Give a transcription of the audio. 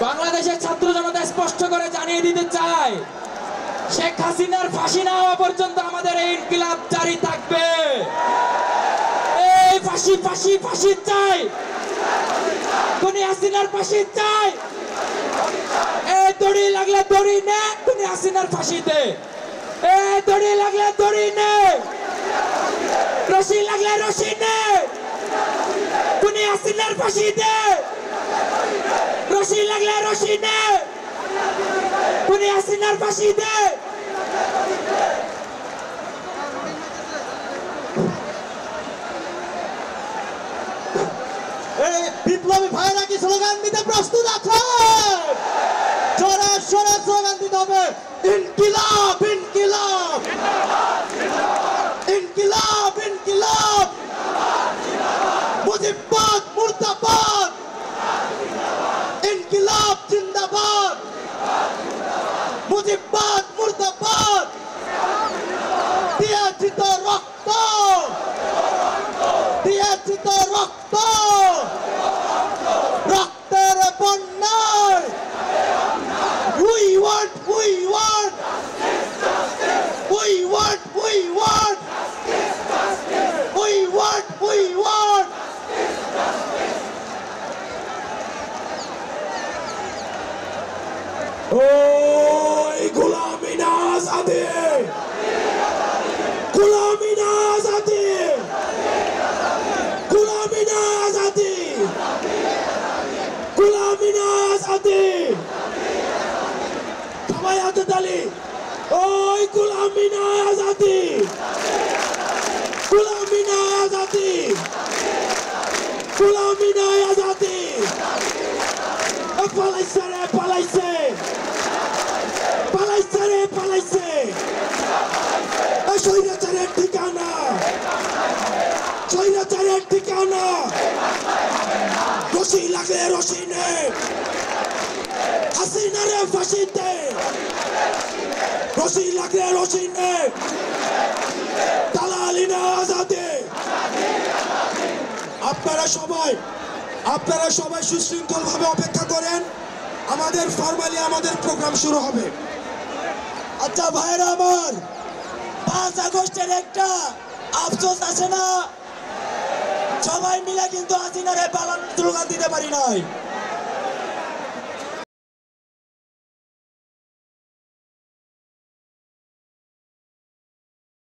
বাংলাদেশের ছাত্র জনতা স্পষ্ট করে জানিয়ে দিতে চায়, শেখ হাসিনার ফাঁসি না হওয়া পর্যন্ত আমাদের এই ইনকিলাব জারি থাকবে। এই ফাঁসি ফাঁসি ফাঁসি চাই, খুনি হাসিনার ফাঁসি চাই। এই দড়ি লাগলে দড়ি নে, খুনি হাসিনার ফাঁসি দে। এই দড়ি লাগলে দড়ি নে, রশি লাগলে রশি নে, খুনি হাসিনার ফাঁসি দে। রশি লাগলে রশি নে, খুনি হাসিনার ফাঁসি দে। বিপ্লবী ভাইরা কি স্লোগান দিতে প্রস্তুত আছেন? জোরে সোরে স্লোগান দিতে হবে, ইনকিলাব ইনকিলাব ইনকিলাব ইনকিলাব, মুজিববাদ মুর্দাবাদ, ইনকিলাব জিন্দাবাদ, মুজিববাদ মুর্দাবাদ। দিয়েছি তো রক্ত, দিয়েছি তো রক্ত, রক্তের বন্যায়। We want, we want, we want, we want, we want, we want. ওই গোলামি না আজাদি, গোলামি না আজাদি, গোলামি না আজাদি, গোলামি না আজাদি। সবাই হাতে তালি। ওই গোলামি না আজাদি, গোলামি না আজাদি, গোলামি না আজাদি। পালাইছে রে পালাইছে, পালাইছে রে পালাইছে। স্বৈরাচারের ঠিকানা, স্বৈরাচারের ঠিকানা। রশি লাগলে রশি নে, হাসিনারে ফাঁসি দে। রশি লাগলে রশি নে, দালালি না আজাদি। আপনারা সবাই সুশৃঙ্খল ভাবে অপেক্ষা করেন, আমাদের ফরমালি আমাদের প্রোগ্রাম শুরু হবে। আচ্ছা ভাইরা আমার, 5 আগস্টের একটা আফসোস আছে না, সবাই মিলে কিন্তু হাসিনারে পালানোর স্লোগান দিতে পারি নাই।